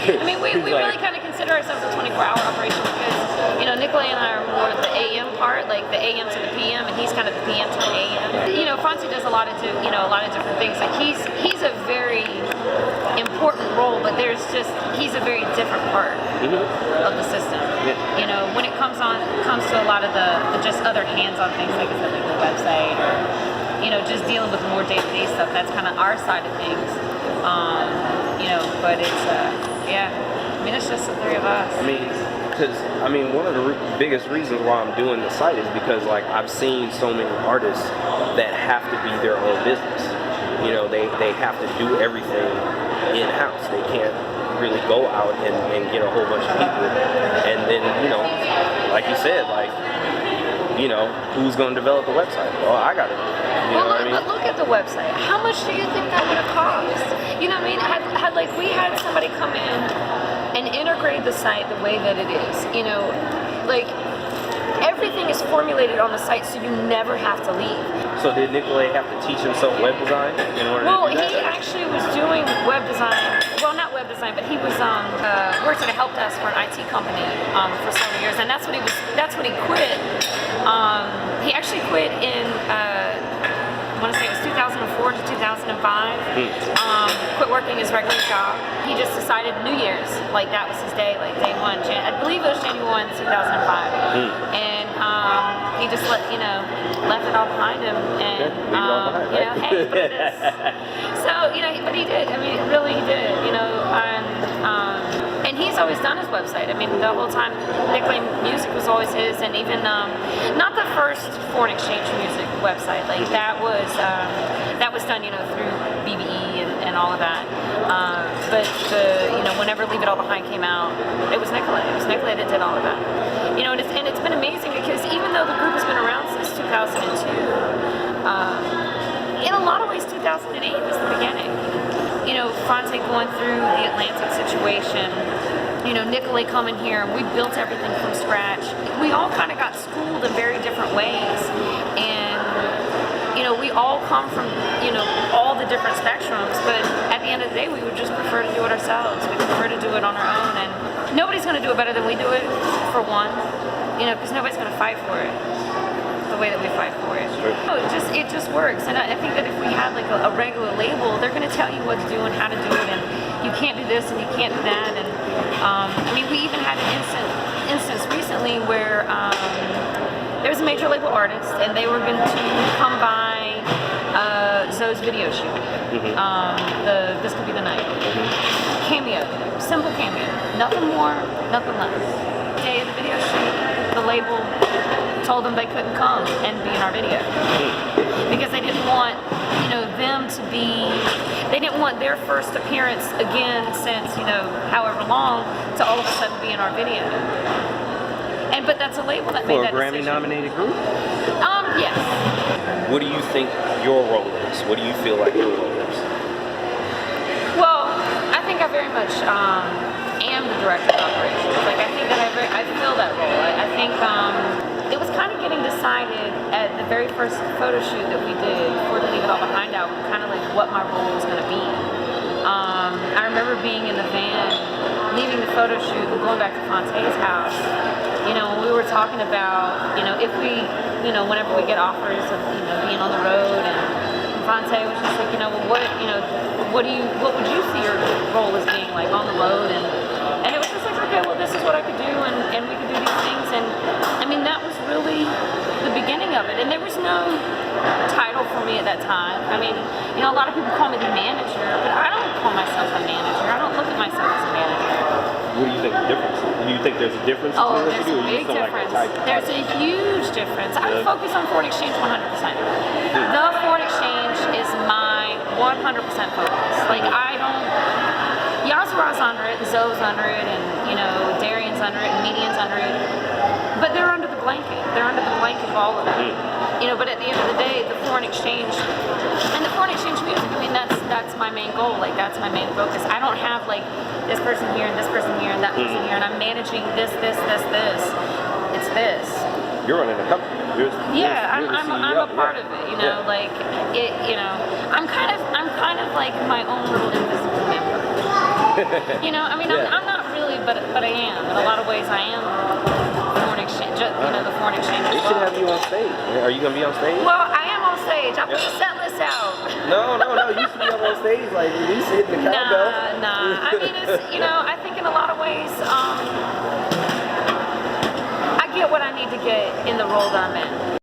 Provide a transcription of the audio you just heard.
I mean, we really kind of consider ourselves a 24-hour operation because, you know, Nikolai and I are more the AM part, like the AM to the PM, and he's kind of the PM to the AM. You know, Fonzie does a lot of different things. Like he's a very important role, but he's a very different part of the system. Yeah. You know, when it comes to a lot of the just other hands-on things, like I said, like the website, or you know, just dealing with more day-to-day stuff. That's kind of our side of things. You know, but it's yeah. I mean, it's just the three of us. I mean, one of the biggest reasons why I'm doing the site is because, like, I've seen so many artists that have to be their own business. You know, they have to do everything in-house. They can't really go out and get a whole bunch of people. And then, you know, like you said, like, you know, who's going to develop the website? Well, I got it. You know what I mean? But look at the website. How much do you think that would have cost? You know what I mean? Had like we had somebody come in and integrate the site the way that it is. You know, like everything is formulated on the site, so you never have to leave. So did Nikolai have to teach himself web design in order to do that? He actually was doing web design. Well, not web design, but he was worked at a help desk for an IT company for several years, and that's what he quit. He actually quit in I want to say it was 2004 to 2005. Quit working his regular job. He just decided New Year's, like that was his day, like day one. I believe it was January 1, 2005. And he just left it all behind him, and you know, hey, look at this. So but he did. I mean, really, he did. You know, and he's always done his website. I mean, the whole time, Nikolai music was always his, and even not the first foreign exchange music website. Like that was done, you know, through BBE and all of that. But whenever Leave It All Behind came out, it was Nikolai. It was Nikolai that did all of that. You know, and it's been amazing because even though the group has been around since 2002, in a lot of ways 2008 was the beginning. You know, Fonzie going through the Atlantic situation, you know, Nikolai coming here, and we built everything from scratch. We all kind of got schooled in very different ways, and you know, we all come from, you know, all the different spectrums, but at the end of the day, we would just prefer to do it ourselves. We prefer to do it on our own, and nobody's going to do it better than we do it, for one, you know, because nobody's going to fight for it the way that we fight for it. Sure. No, it just works, and I think that if we had like a regular label, they're going to tell you what to do and how to do it, and you can't do this and you can't do that, and I mean, we even had an instance recently where there was a major label artist, and they were going to come by Zoe's video shoot. This Could Be the Night. Cameo, simple cameo, nothing more, nothing less. Day of the video shoot, the label told them they couldn't come and be in our video because they didn't want, you know, they didn't want their first appearance again since, you know, however long, to all of a sudden be in our video. But that's a label that made that decision. For a Grammy-nominated group? Yes. What do you think your role is? What do you feel like your role is? Well, I think I very much am the director of operations. Like, I think that I fill that role. I think it was kind of getting decided at the very first photo shoot that we did for the Leave It All Behind album, kind of like what my role was going to be. I remember being in the van, leaving the photo shoot and going back to Fontain's house. You know, we were talking about, you know, if we, you know, whenever we get offers of, you know, being on the road, and Fonte was just like, you know, well, what would you see your role as being like on the road? And it was just like, okay, well, this is what I could do, and we could do these things. And I mean, that was really the beginning of it. And there was no title for me at that time. I mean, you know, a lot of people call me the manager, but I don't call myself a manager. I don't look at myself as a manager. What do you think the difference is? Do you think there's a difference between what you do? There's a big difference. There's a huge difference. I focus on foreign exchange 100%. The foreign exchange is my 100% focus. Like, I don't... Yazura's under it, and Zoe's under it, and, you know, Darian's under it, and Median's under it. But they're under the blanket. They're under the blanket of all of it. You know, but at the end of the day, the foreign exchange, and the foreign exchange music, I mean, that's my main goal. Like, that's my main focus. I don't have, like, this person here, and this person here, and that person here, and I'm managing this. It's this. You're running a company. I'm a part of it. You know, like it. You know, I'm kind of like my own little invisible member. You know, I mean, Yeah. I'm not really, but I am. In a lot of ways, I am foreign exchange. You know, the foreign exchange They as should well. have you on stage. Are you gonna be on stage? Well, I am on stage. I put Yeah. the set list out. No. You should be up on stage, like at least hitting the cowbell. Nah. I mean, it's, you know, I think in a lot of ways, I get what I need to get in the role that I'm in.